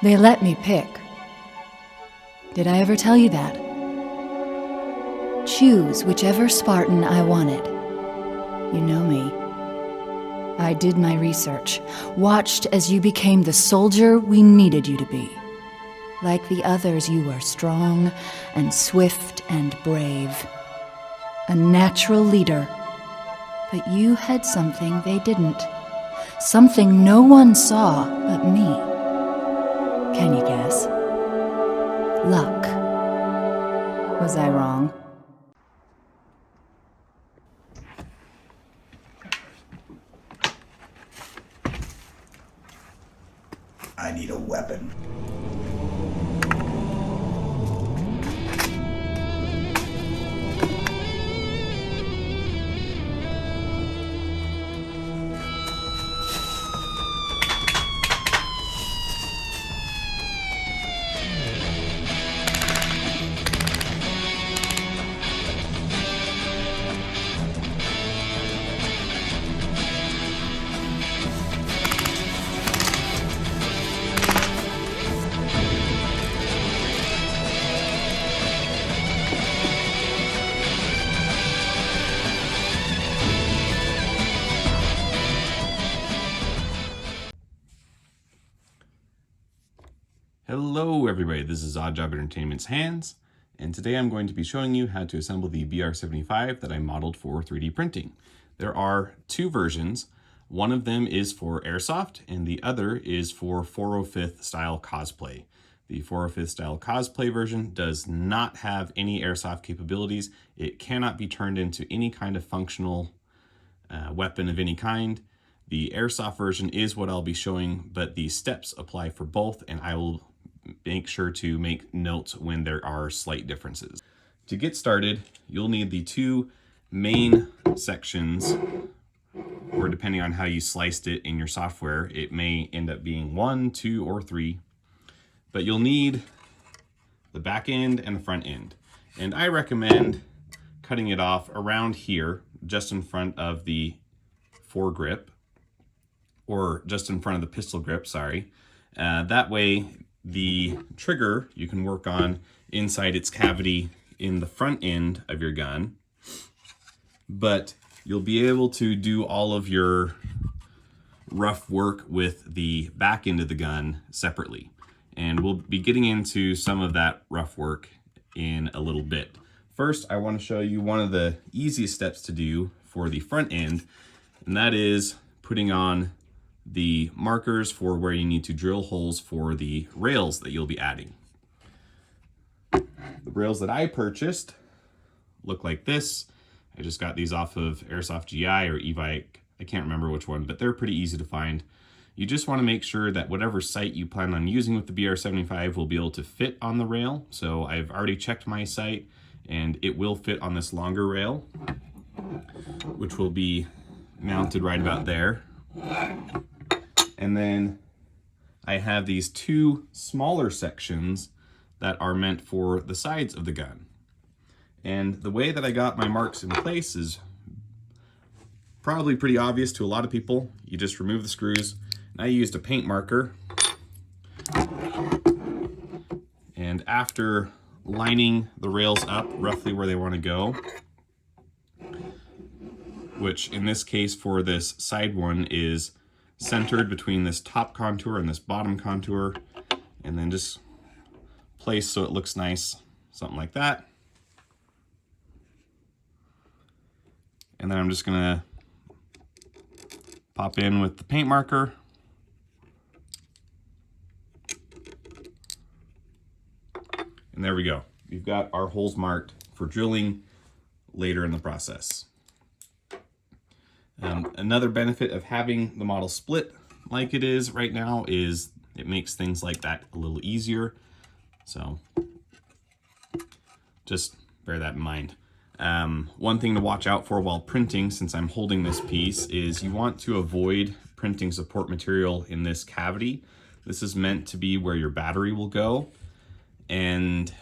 They let me pick. Did I ever tell you that? Choose whichever Spartan I wanted. You know me. I did my research, watched as you became the soldier we needed you to be. Like the others, you were strong and swift and brave. A natural leader. But you had something they didn't. Something no one saw but me. Can you guess? Luck. Was I wrong? I need a weapon. Hello everybody, this is Odd Job Entertainment's Hans, and today I'm going to be showing you how to assemble the BR75 that I modeled for 3D printing. There are two versions. One of them is for airsoft and the other is for 405th style cosplay. The 405th style cosplay version does not have any airsoft capabilities. It cannot be turned into any kind of functional weapon of any kind. The airsoft version is what I'll be showing, but the steps apply for both, and I will make sure to make notes when there are slight differences. To get started, you'll need the two main sections, or depending on how you sliced it in your software, it may end up being 1, 2, or 3. But you'll need the back end and the front end. And I recommend cutting it off around here, just in front of the foregrip, or just in front of the pistol grip, sorry. That way, the trigger you can work on inside its cavity in the front end of your gun, but you'll be able to do all of your rough work with the back end of the gun separately. And we'll be getting into some of that rough work in a little bit. First, I want to show you one of the easiest steps to do for the front end, and that is putting on the markers for where you need to drill holes for the rails that you'll be adding. The rails that I purchased look like this. I just got these off of Airsoft GI or eVAQ. I can't remember which one, but they're pretty easy to find. You just want to make sure that whatever sight you plan on using with the BR75 will be able to fit on the rail. So I've already checked my sight and it will fit on this longer rail, which will be mounted right about there. And then I have these two smaller sections that are meant for the sides of the gun. And the way that I got my marks in place is probably pretty obvious to a lot of people. You just remove the screws. And I used a paint marker. And after lining the rails up roughly where they want to go, which in this case for this side one is centered between this top contour and this bottom contour, and then just place so it looks nice, something like that. And then I'm just gonna pop in with the paint marker. And there we go. We've got our holes marked for drilling later in the process. Another benefit of having the model split like it is right now is it makes things like that a little easier. So just bear that in mind. One thing to watch out for while printing, since I'm holding this piece, is you want to avoid printing support material in this cavity. This is meant to be where your battery will go. And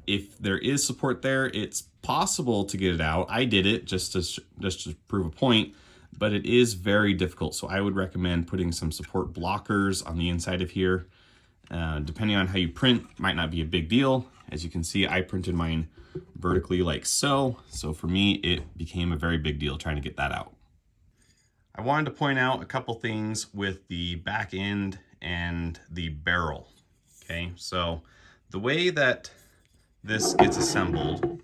if there is support there, it's possible to get it out. I did it just to prove a point, but it is very difficult. So I would recommend putting some support blockers on the inside of here. Depending on how you print, might not be a big deal. As you can see, I printed mine vertically like so. So for me, it became a very big deal trying to get that out. I wanted to point out a couple things with the back end and the barrel. Okay, so the way that this gets assembled,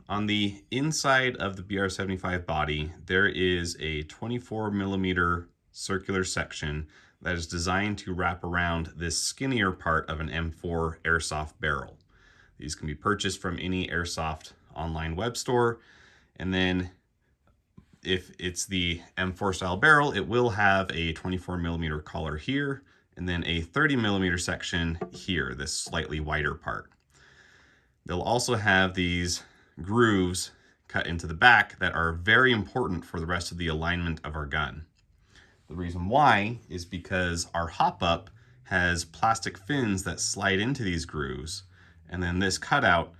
on the inside of the BR75 body, there is a 24mm circular section that is designed to wrap around this skinnier part of an M4 airsoft barrel. These can be purchased from any airsoft online web store, and then if it's the M4 style barrel, it will have a 24mm collar here, and then a 30mm section here, this slightly wider part. They'll also have these grooves cut into the back that are very important for the rest of the alignment of our gun. The reason why is because our hop-up has plastic fins that slide into these grooves, and then this cutout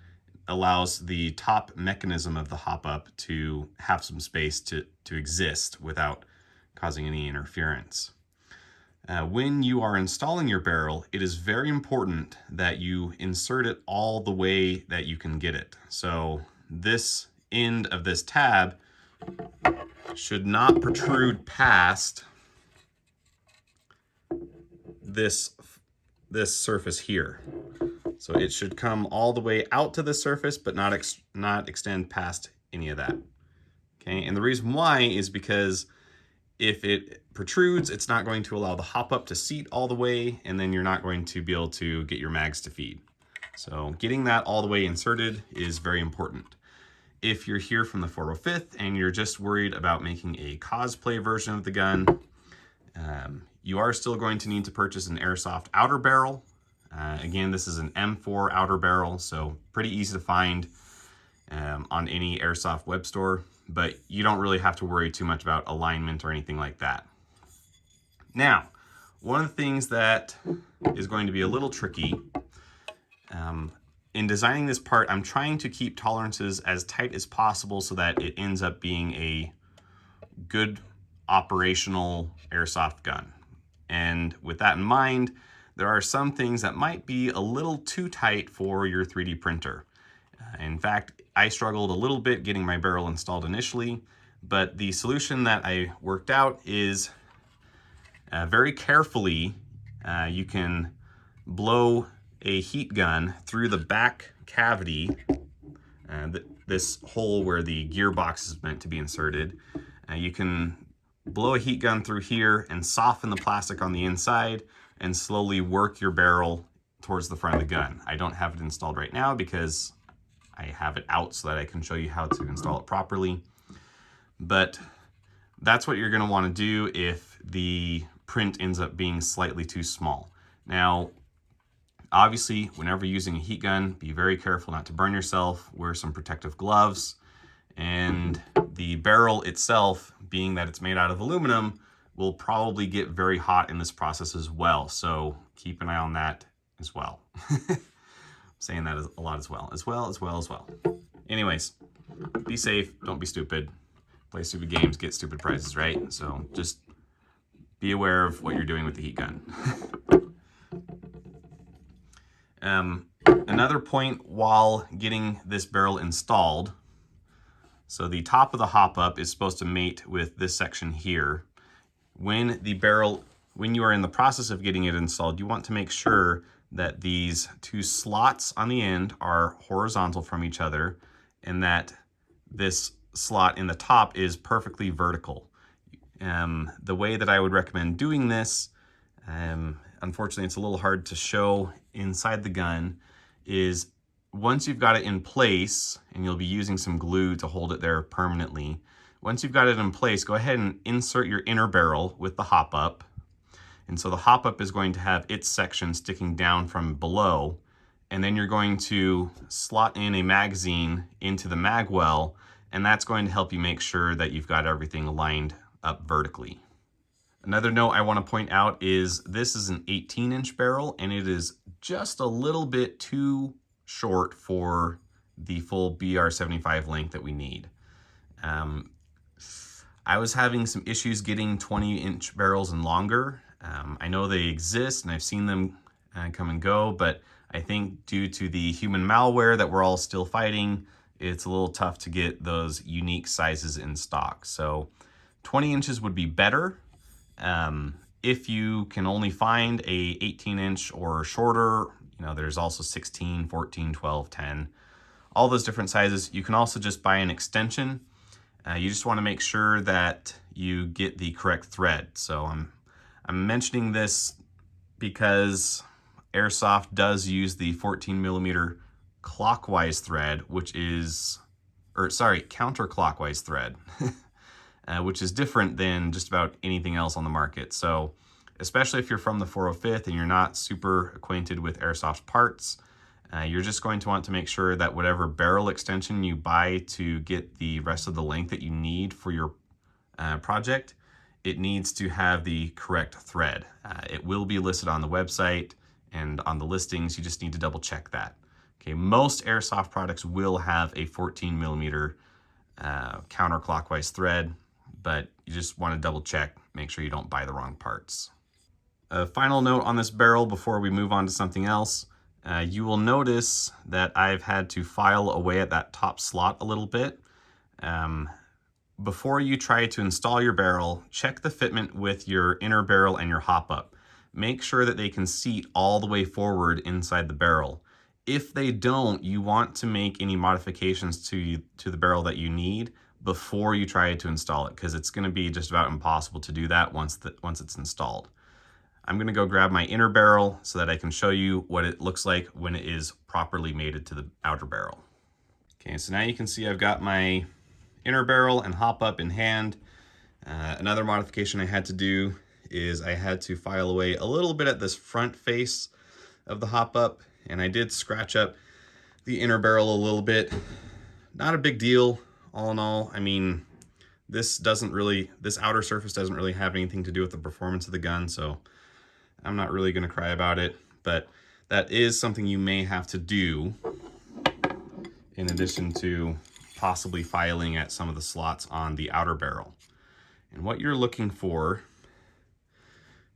allows the top mechanism of the hop-up to have some space to exist without causing any interference. When you are installing your barrel, it is very important that you insert it all the way that you can get it. So this end of this tab should not protrude past this surface here. So it should come all the way out to the surface, but not extend past any of that. Okay, and the reason why is because if it protrudes, it's not going to allow the hop-up to seat all the way, and then you're not going to be able to get your mags to feed. So getting that all the way inserted is very important. If you're here from the 405th and you're just worried about making a cosplay version of the gun, you are still going to need to purchase an airsoft outer barrel. Again, this is an M4 outer barrel, so pretty easy to find on any airsoft web store, but you don't really have to worry too much about alignment or anything like that. Now, one of the things that is going to be a little tricky, in designing this part, I'm trying to keep tolerances as tight as possible so that it ends up being a good operational airsoft gun. And with that in mind, there are some things that might be a little too tight for your 3D printer. In fact, I struggled a little bit getting my barrel installed initially, but the solution that I worked out is very carefully, you can blow a heat gun through the back cavity, this hole where the gearbox is meant to be inserted. You can blow a heat gun through here and soften the plastic on the inside and slowly work your barrel towards the front of the gun. I don't have it installed right now because I have it out so that I can show you how to install it properly. But that's what you're going to want to do if the print ends up being slightly too small. Now, obviously, whenever using a heat gun, be very careful not to burn yourself, wear some protective gloves, and the barrel itself, being that it's made out of aluminum, will probably get very hot in this process as well. So keep an eye on that as well. Saying that a lot as well. Anyways, be safe, don't be stupid. Play stupid games, get stupid prizes, right? So just be aware of what you're doing with the heat gun. Another point while getting this barrel installed, so the top of the hop-up is supposed to mate with this section here. When you are in the process of getting it installed, you want to make sure that these two slots on the end are horizontal from each other and that this slot in the top is perfectly vertical. The way that I would recommend doing this, unfortunately it's a little hard to show inside the gun, is once you've got it in place, and you'll be using some glue to hold it there permanently, once you've got it in place, go ahead and insert your inner barrel with the hop-up. And so the hop-up is going to have its section sticking down from below, and then you're going to slot in a magazine into the mag well, and that's going to help you make sure that you've got everything lined up vertically. Another note I want to point out is this is an 18-inch barrel, and it is just a little bit too short for the full BR75 length that we need. I was having some issues getting 20-inch barrels and longer. I know they exist, and I've seen them come and go, but I think due to the human malware that we're all still fighting, it's a little tough to get those unique sizes in stock. So 20 inches would be better. If you can only find a 18-inch or shorter, you know, there's also 16, 14, 12, 10, all those different sizes. You can also just buy an extension. You just want to make sure that you get the correct thread. So I'm mentioning this because Airsoft does use the 14mm clockwise thread, which is, or sorry, counterclockwise thread, which is different than just about anything else on the market. So especially if you're from the 405th and you're not super acquainted with Airsoft parts, you're just going to want to make sure that whatever barrel extension you buy to get the rest of the length that you need for your project, it needs to have the correct thread. It will be listed on the website and on the listings. You just need to double check that. Okay, most Airsoft products will have a 14mm counterclockwise thread, but you just want to double check, make sure you don't buy the wrong parts. A final note on this barrel before we move on to something else. You will notice that I've had to file away at that top slot a little bit. Before you try to install your barrel, check the fitment with your inner barrel and your hop-up. Make sure that they can seat all the way forward inside the barrel. If they don't, you want to make any modifications to the barrel that you need before you try to install it, because it's going to be just about impossible to do that once it's installed. I'm going to go grab my inner barrel so that I can show you what it looks like when it is properly mated to the outer barrel. Okay, so now you can see I've got my inner barrel and hop up in hand. Another modification I had to do is I had to file away a little bit at this front face of the hop up, and I did scratch up the inner barrel a little bit. Not a big deal, all in all. I mean, this outer surface doesn't really have anything to do with the performance of the gun, so I'm not really going to cry about it, but that is something you may have to do in addition to possibly filing at some of the slots on the outer barrel. And what you're looking for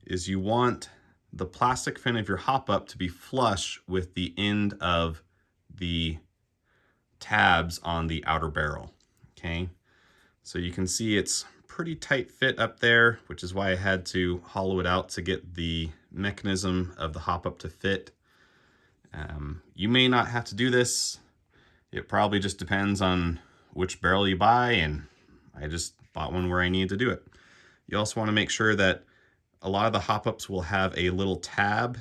is you want the plastic fin of your hop-up to be flush with the end of the tabs on the outer barrel, okay? So you can see it's pretty tight fit up there, which is why I had to hollow it out to get the mechanism of the hop-up to fit. You may not have to do this. It probably just depends on which barrel you buy, and I just bought one where I needed to do it. You also want to make sure that a lot of the hop-ups will have a little tab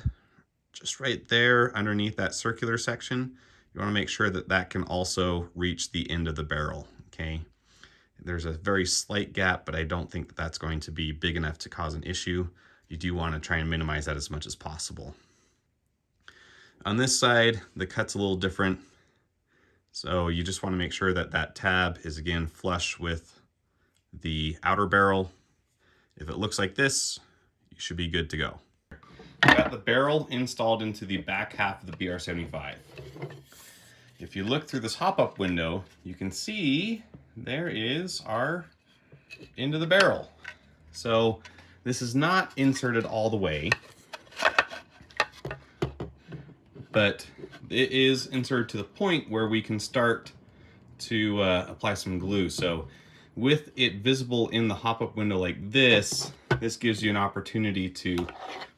just right there underneath that circular section. You want to make sure that that can also reach the end of the barrel, okay? There's a very slight gap, but I don't think that that's going to be big enough to cause an issue. You do want to try and minimize that as much as possible. On this side, the cut's a little different. So you just want to make sure that that tab is again flush with the outer barrel. If it looks like this, you should be good to go. I got the barrel installed into the back half of the BR75. If you look through this hop-up window, you can see there is our end of the barrel. So this is not inserted all the way, but it is inserted to the point where we can start to apply some glue. So with it visible in the hop-up window like this, this gives you an opportunity to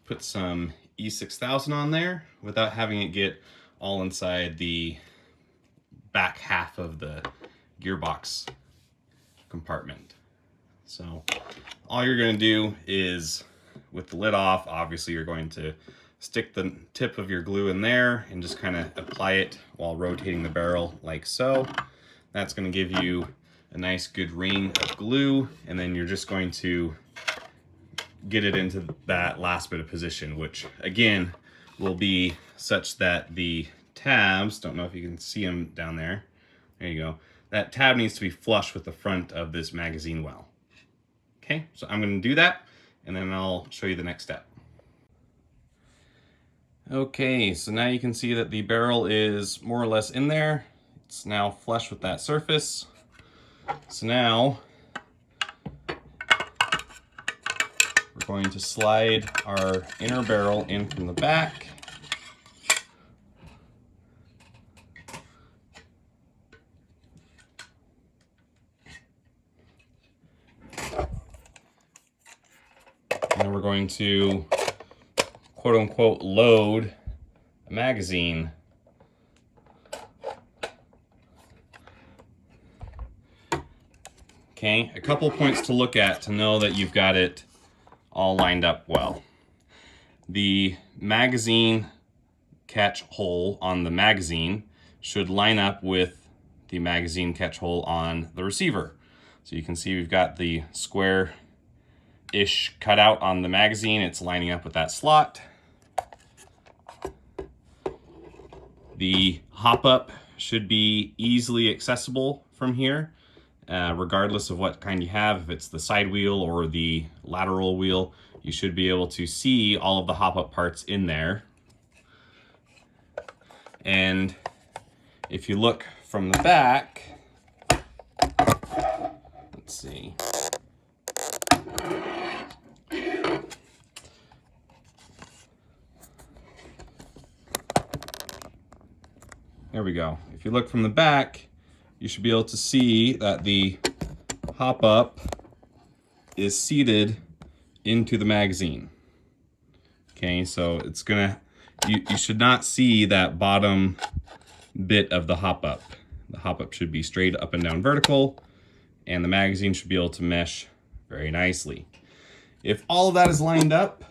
put some E6000 on there without having it get all inside the back half of the gearbox compartment. So all you're going to do is, with the lid off, obviously you're going to stick the tip of your glue in there and just kind of apply it while rotating the barrel like so. That's going to give you a nice good ring of glue, and then you're just going to get it into that last bit of position, which again will be such that the tabs, don't know if you can see them down there, there you go, that tab needs to be flush with the front of this magazine well. Okay, so I'm going to do that, and then I'll show you the next step. Okay, so now you can see that the barrel is more or less in there. It's now flush with that surface. So now we're going to slide our inner barrel in from the back we're going to quote unquote load a magazine. Okay, a couple points to look at to know that you've got it all lined up well. The magazine catch hole on the magazine should line up with the magazine catch hole on the receiver. So you can see we've got the square-ish cutout on the magazine. It's lining up with that slot. The hop-up should be easily accessible from here. Regardless of what kind you have, if it's the side wheel or the lateral wheel, you should be able to see all of the hop-up parts in there. And if you look from the back, let's see. There we go. If you look from the back, you should be able to see that the hop-up is seated into the magazine. Okay, so it's gonna, you should not see that bottom bit of the hop-up. The hop-up should be straight up and down vertical, and the magazine should be able to mesh very nicely. If all of that is lined up,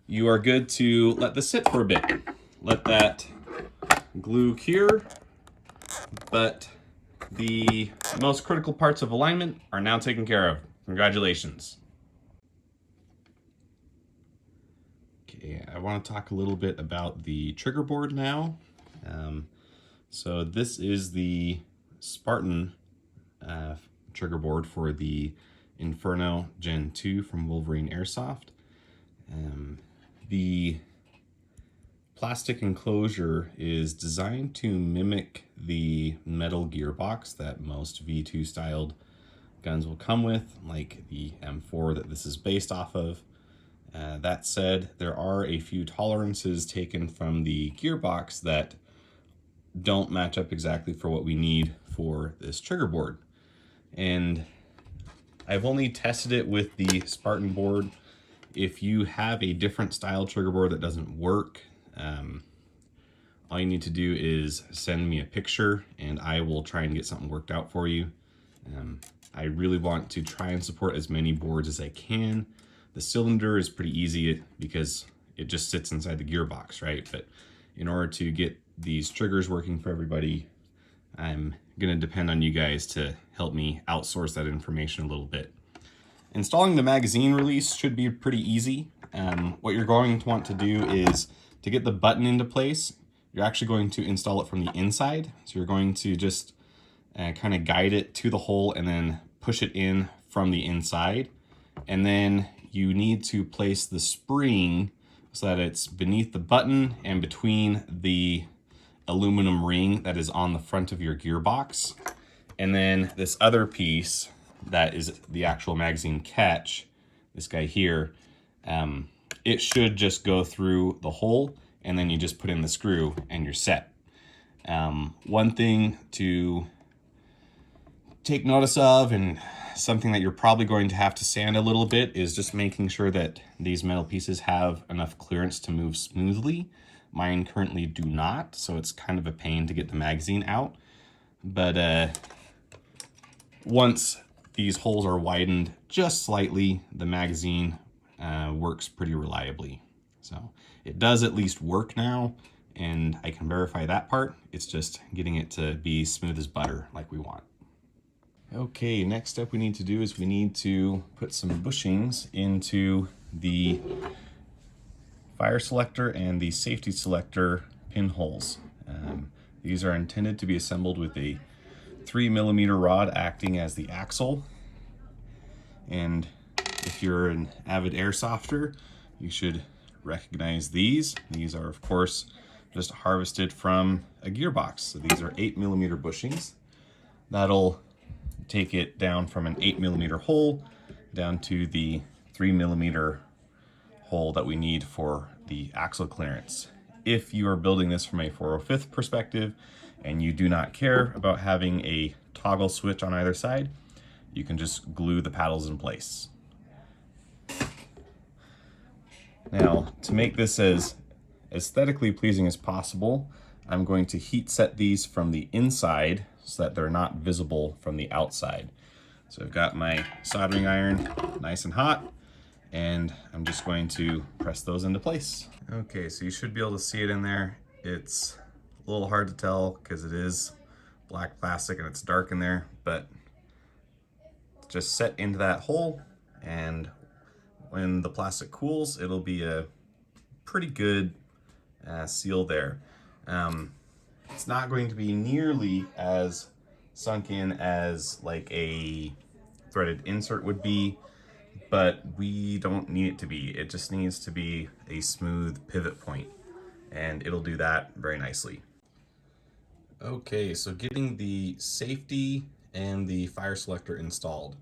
you are good to let this sit for a bit. Let that glue cure. But the most critical parts of alignment are now taken care of. Congratulations. Okay, I want to talk a little bit about the trigger board now. So this is the Spartan trigger board for the Inferno Gen 2 from Wolverine Airsoft. The plastic enclosure is designed to mimic the metal gearbox that most V2 styled guns will come with, like the M4 that this is based off of. That said, there are a few tolerances taken from the gearbox that don't match up exactly for what we need for this trigger board. And I've only tested it with the Spartan board. If you have a different style trigger board that doesn't work, all you need to do is send me a picture and I will try and get something worked out for you. I really want to try and support as many boards as I can. The cylinder is pretty easy because it just sits inside the gearbox, right? But in order to get these triggers working for everybody, I'm gonna depend on you guys to help me outsource that information a little bit. Installing the magazine release should be pretty easy. What you're going to want to do is to get the button into place, you're actually going to install it from the inside. So you're going to just kind of guide it to the hole and then push it in from the inside. And then you need to place the spring so that it's beneath the button and between the aluminum ring that is on the front of your gearbox. And then this other piece that is the actual magazine catch, this guy here, it should just go through the hole and then you just put in the screw and you're set. One thing to take notice of, and something that you're probably going to have to sand a little bit, is just making sure that these metal pieces have enough clearance to move smoothly. Mine currently do not, so it's kind of a pain to get the magazine out. But once these holes are widened just slightly, the magazine works pretty reliably. So it does at least work now, and I can verify that part. It's just getting it to be smooth as butter like we want. Okay, next step we need to do is we need to put some bushings into the fire selector and the safety selector pinholes. These are intended to be assembled with a 3mm rod acting as the axle. And if you're an avid airsofter, you should recognize these. These are, of course, just harvested from a gearbox. So these are 8mm bushings. That'll take it down from an 8mm hole down to the 3mm hole that we need for the axle clearance. If you are building this from a 405th perspective and you do not care about having a toggle switch on either side, you can just glue the paddles in place. Now, to make this as aesthetically pleasing as possible, I'm going to heat set these from the inside so that they're not visible from the outside. So I've got my soldering iron nice and hot, and I'm just going to press those into place. Okay, so you should be able to see it in there. It's a little hard to tell because it is black plastic and it's dark in there, but just set into that hole, and when the plastic cools, it'll be a pretty good seal there. It's not going to be nearly as sunk in as like a threaded insert would be, but we don't need it to be. It just needs to be a smooth pivot point, and it'll do that very nicely. Okay, so getting the safety and the fire selector installed.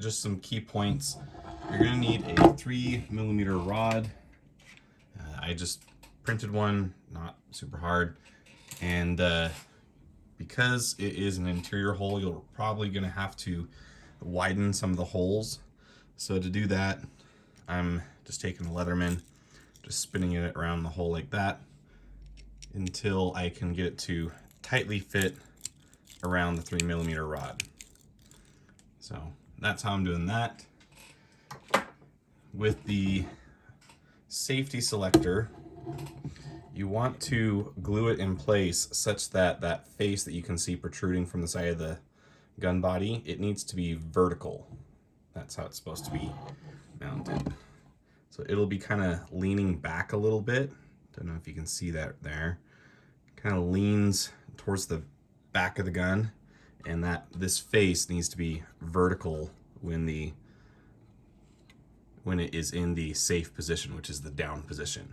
Just some key points. You're gonna need a 3mm rod. I just printed one, not super hard. And because it is an interior hole, you're probably gonna have to widen some of the holes. So to do that, I'm just taking the Leatherman, just spinning it around the hole like that until I can get it to tightly fit around the 3mm rod. So that's how I'm doing that. With the safety selector, you want to glue it in place such that that face that you can see protruding from the side of the gun body, it needs to be vertical. That's how it's supposed to be mounted. So it'll be kind of leaning back a little bit. Don't know if you can see that there. Kind of leans towards the back of the gun, and that this face needs to be vertical when it is in the safe position, which is the down position.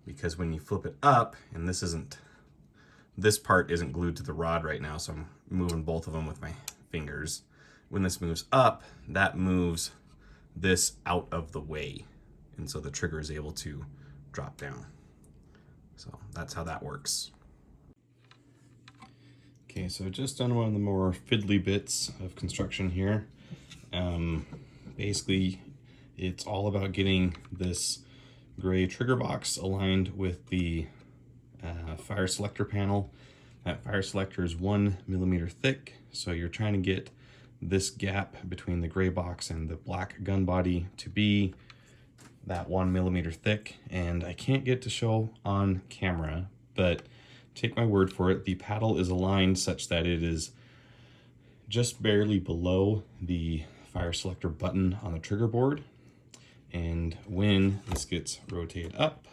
Because when you flip it up, and this part isn't glued to the rod right now, so I'm moving both of them with my fingers. When this moves up, that moves this out of the way, and so the trigger is able to drop down. So that's how that works. Okay, so just done one of the more fiddly bits of construction here. Basically, it's all about getting this gray trigger box aligned with the fire selector panel. That fire selector is 1mm thick, so you're trying to get this gap between the gray box and the black gun body to be that 1mm thick. And I can't get to show on camera, but take my word for it, the paddle is aligned such that it is just barely below the fire selector button on the trigger board. And when this gets rotated up,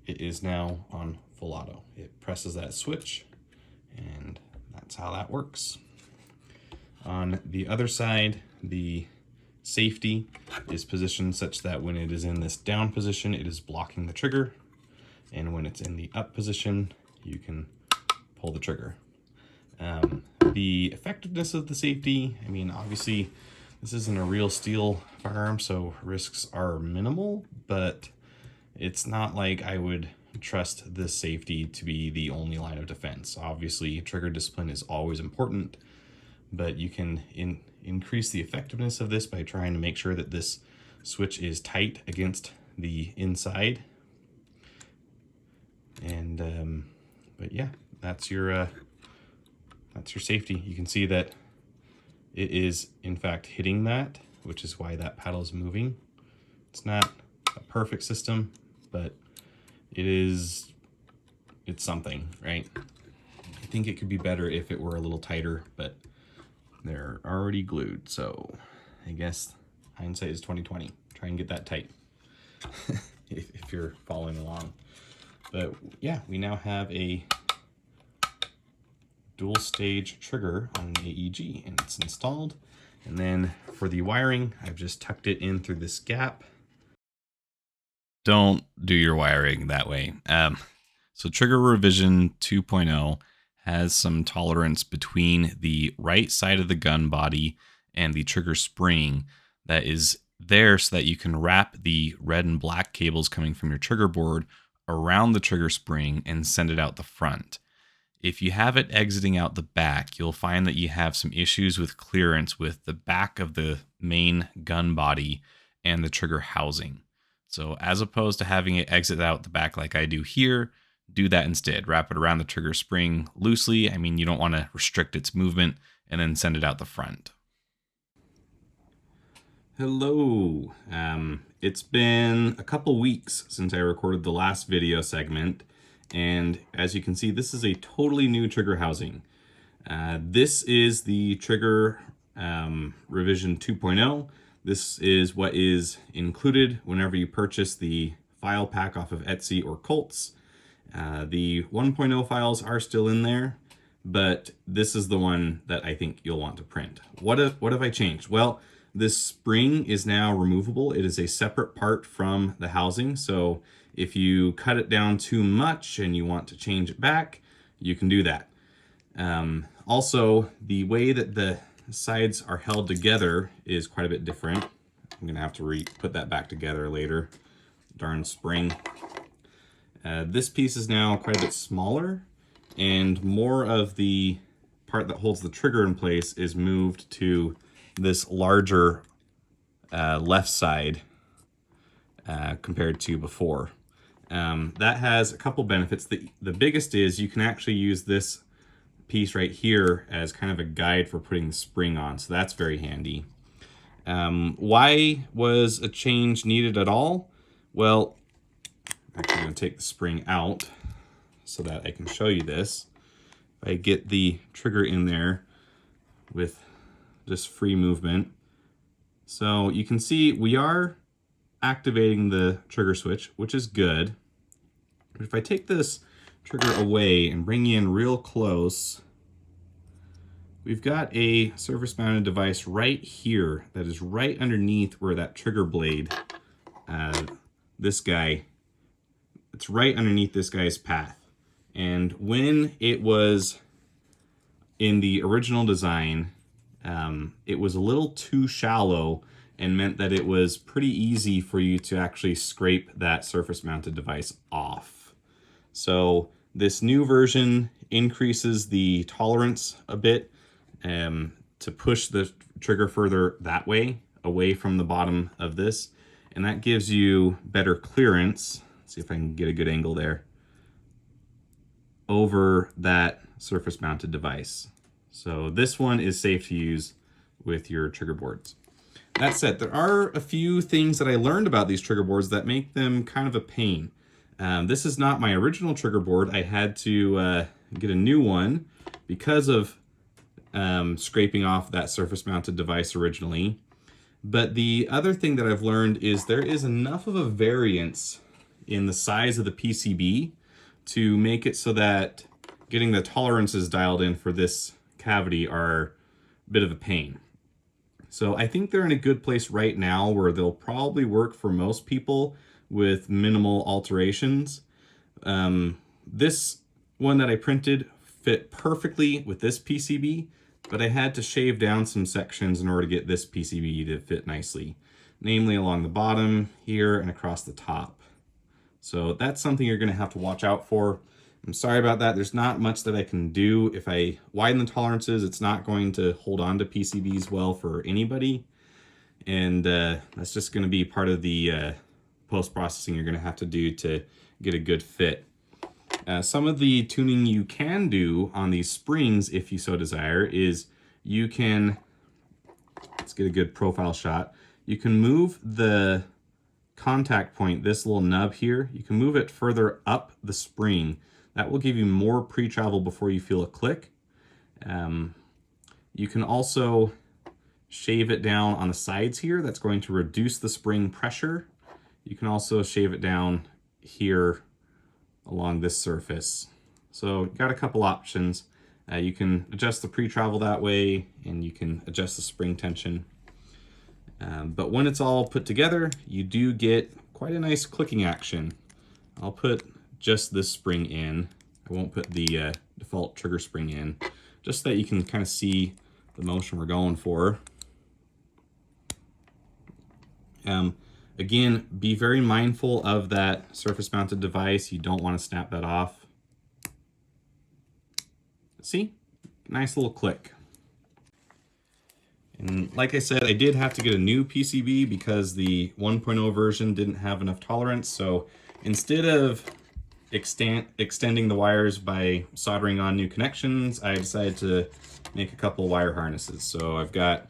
it is now on full auto. It presses that switch, and that's how that works. On the other side, the safety is positioned such that when it is in this down position, it is blocking the trigger. And when it's in the up position, you can pull the trigger. The effectiveness of the safety, I mean, obviously this isn't a real steel firearm, so risks are minimal, but it's not like I would trust this safety to be the only line of defense. Obviously, trigger discipline is always important, but you can increase the effectiveness of this by trying to make sure that this switch is tight against the inside. And but yeah, that's your safety. You can see that it is in fact hitting that, which is why that paddle is moving. It's not a perfect system, but it's something, right? I think it could be better if it were a little tighter, but they're already glued, so I guess hindsight is 20/20. Try and get that tight if you're following along. But yeah, we now have a dual stage trigger on an AEG, and it's installed. And then for the wiring, I've just tucked it in through this gap. Don't do your wiring that way. So Trigger Revision 2.0 has some tolerance between the right side of the gun body and the trigger spring that is there so that you can wrap the red and black cables coming from your trigger board around the trigger spring and send it out the front. If you have it exiting out the back, you'll find that you have some issues with clearance with the back of the main gun body and the trigger housing. So as opposed to having it exit out the back like I do here, do that instead. Wrap it around the trigger spring loosely. I mean, you don't want to restrict its movement, and then send it out the front. Hello. It's been a couple weeks since I recorded the last video segment, and as you can see, this is a totally new trigger housing. This is the trigger revision 2.0. This is what is included whenever you purchase the file pack off of Etsy or Colts. The 1.0 files are still in there, but this is the one that I think you'll want to print. What have I changed? Well, this spring is now removable. It is a separate part from the housing, so if you cut it down too much and you want to change it back, you can do that. Also, the way that the sides are held together is quite a bit different. I'm gonna have to put that back together later. Darn spring. This piece is now quite a bit smaller, and more of the part that holds the trigger in place is moved to this larger left side compared to before. That has a couple benefits. The biggest is you can actually use this piece right here as kind of a guide for putting the spring on, so that's very handy. Why was a change needed at all? Well, I'm actually going to take the spring out so that I can show you this. If I get the trigger in there with just free movement, so you can see we are activating the trigger switch, which is good. But if I take this trigger away and bring you in real close, we've got a surface mounted device right here that is right underneath where that trigger blade, this guy, it's right underneath this guy's path. And when it was in the original design, it was a little too shallow and meant that it was pretty easy for you to actually scrape that surface mounted device off. So this new version increases the tolerance a bit to push the trigger further that way, away from the bottom of this, and that gives you better clearance. Let's see if I can get a good angle there, over that surface mounted device. So this one is safe to use with your trigger boards. That said, there are a few things that I learned about these trigger boards that make them kind of a pain. This is not my original trigger board. I had to get a new one because of scraping off that surface mounted device originally. But the other thing that I've learned is there is enough of a variance in the size of the PCB to make it so that getting the tolerances dialed in for this cavity are a bit of a pain. So I think they're in a good place right now where they'll probably work for most people with minimal alterations. This one that I printed fit perfectly with this PCB, but I had to shave down some sections in order to get this PCB to fit nicely, namely along the bottom here and across the top. So that's something you're going to have to watch out for. I'm sorry about that. There's not much that I can do. If I widen the tolerances, it's not going to hold on to PCBs well for anybody. And that's just going to be part of the post-processing you're going to have to do to get a good fit. Some of the tuning you can do on these springs, if you so desire, is you can, let's get a good profile shot, you can move the contact point, this little nub here, you can move it further up the spring. That will give you more pre-travel before you feel a click. You can also shave it down on the sides here. That's going to reduce the spring pressure. You can also shave it down here along this surface. So you've got a couple options. You can adjust the pre-travel that way, and you can adjust the spring tension. But when it's all put together, you do get quite a nice clicking action. I'll put just this spring in. I won't put the default trigger spring in, just so that you can kind of see the motion we're going for. Again, be very mindful of that surface mounted device. You don't want to snap that off. See? Nice little click. And like I said, I did have to get a new PCB because the 1.0 version didn't have enough tolerance. So instead of extending the wires by soldering on new connections, I decided to make a couple wire harnesses. So I've got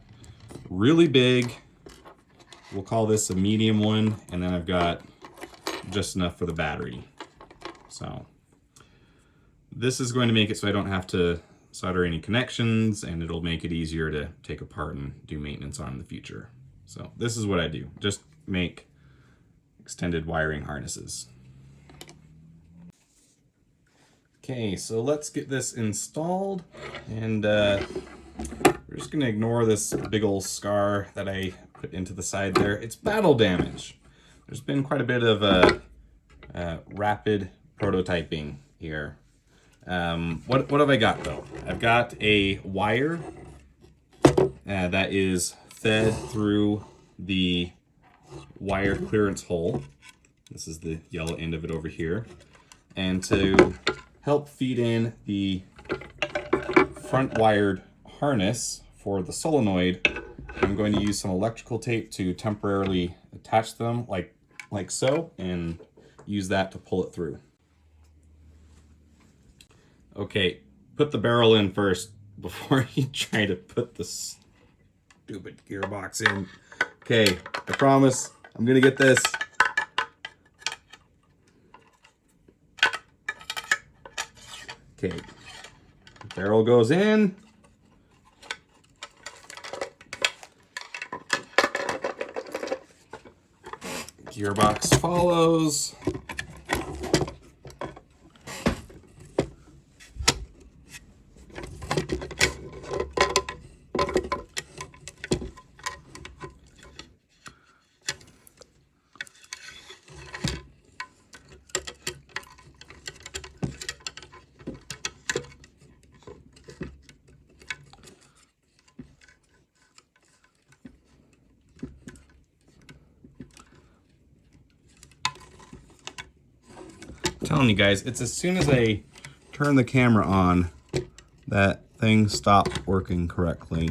really big, we'll call this a medium one, and then I've got just enough for the battery. So this is going to make it so I don't have to solder any connections, and it'll make it easier to take apart and do maintenance on in the future. So this is what I do, just make extended wiring harnesses. Okay, so let's get this installed, and we're just gonna ignore this big old scar that I put into the side there. It's battle damage. There's been quite a bit of rapid prototyping here. What have I got though? I've got a wire that is fed through the wire clearance hole. This is the yellow end of it over here. And to help feed in the front wired harness for the solenoid, I'm going to use some electrical tape to temporarily attach them like so, and use that to pull it through. Okay, put the barrel in first before you try to put the stupid gearbox in. Okay, I promise I'm gonna get this. Okay, barrel goes in. Gearbox follows. Telling you guys, it's as soon as I turn the camera on that thing stopped working correctly.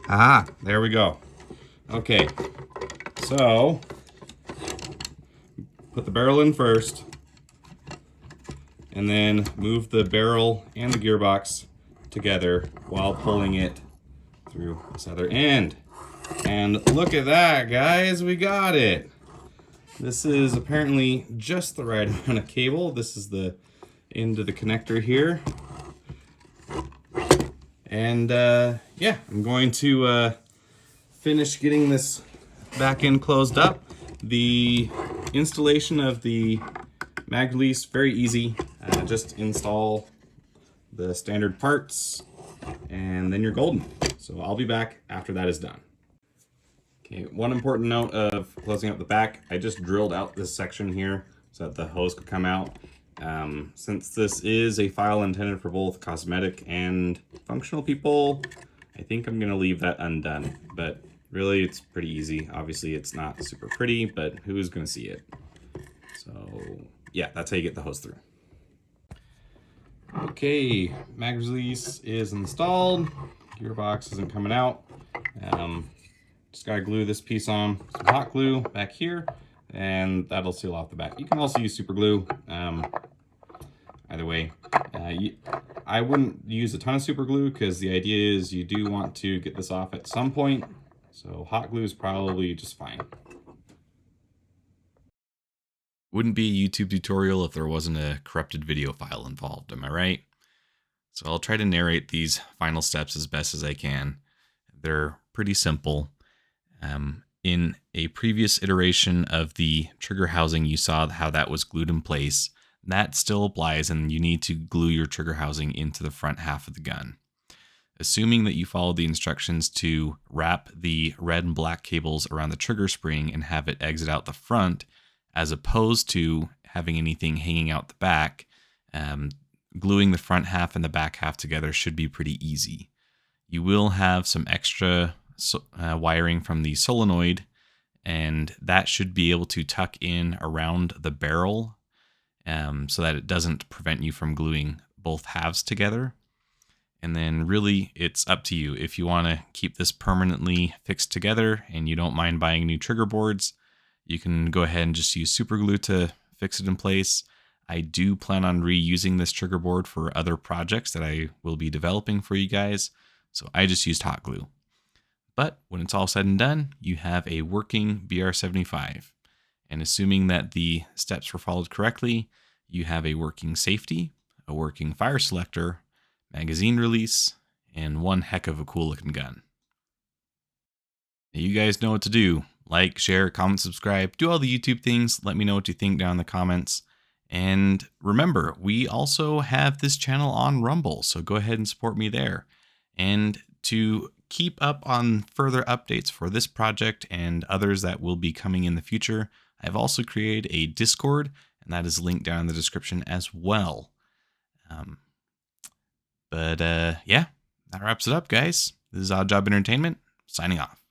Ah, there we go. Okay, so put the barrel in first, and then move the barrel and the gearbox together while pulling it through this other end. And look at that, guys, we got it. This is apparently just the right amount of cable. This is the end of the connector here. And yeah, I'm going to finish getting this back end closed up. The installation of the mag release, very easy. Just install the standard parts and then you're golden. So I'll be back after that is done. Okay, one important note of closing up the back, I just drilled out this section here so that the hose could come out. Since this is a file intended for both cosmetic and functional people, I think I'm gonna leave that undone, but really it's pretty easy. Obviously it's not super pretty, but who's gonna see it? So yeah, that's how you get the hose through. Okay, mag release is installed. Gearbox isn't coming out. Just gotta glue this piece on some hot glue back here, and that'll seal off the back. You can also use super glue. Either way, I wouldn't use a ton of super glue because the idea is you do want to get this off at some point. So hot glue is probably just fine. Wouldn't be a YouTube tutorial if there wasn't a corrupted video file involved, am I right? So I'll try to narrate these final steps as best as I can. They're pretty simple. In a previous iteration of the trigger housing, you saw how that was glued in place. That still applies, and you need to glue your trigger housing into the front half of the gun. Assuming that you follow the instructions to wrap the red and black cables around the trigger spring and have it exit out the front, as opposed to having anything hanging out the back, gluing the front half and the back half together should be pretty easy. You will have some extra wiring from the solenoid, and that should be able to tuck in around the barrel so that it doesn't prevent you from gluing both halves together. And then really it's up to you. If you want to keep this permanently fixed together and you don't mind buying new trigger boards, you can go ahead and just use super glue to fix it in place. I do plan on reusing this trigger board for other projects that I will be developing for you guys, so I just used hot glue. But when it's all said and done, you have a working BR75. And assuming that the steps were followed correctly, you have a working safety, a working fire selector, magazine release, and one heck of a cool looking gun. Now you guys know what to do. Like, share, comment, subscribe, do all the YouTube things. Let me know what you think down in the comments. And remember, we also have this channel on Rumble, so go ahead and support me there. And to keep up on further updates for this project and others that will be coming in the future, I've also created a Discord, and that is linked down in the description as well. Yeah, that wraps it up, guys. This is Odd Job Entertainment, signing off.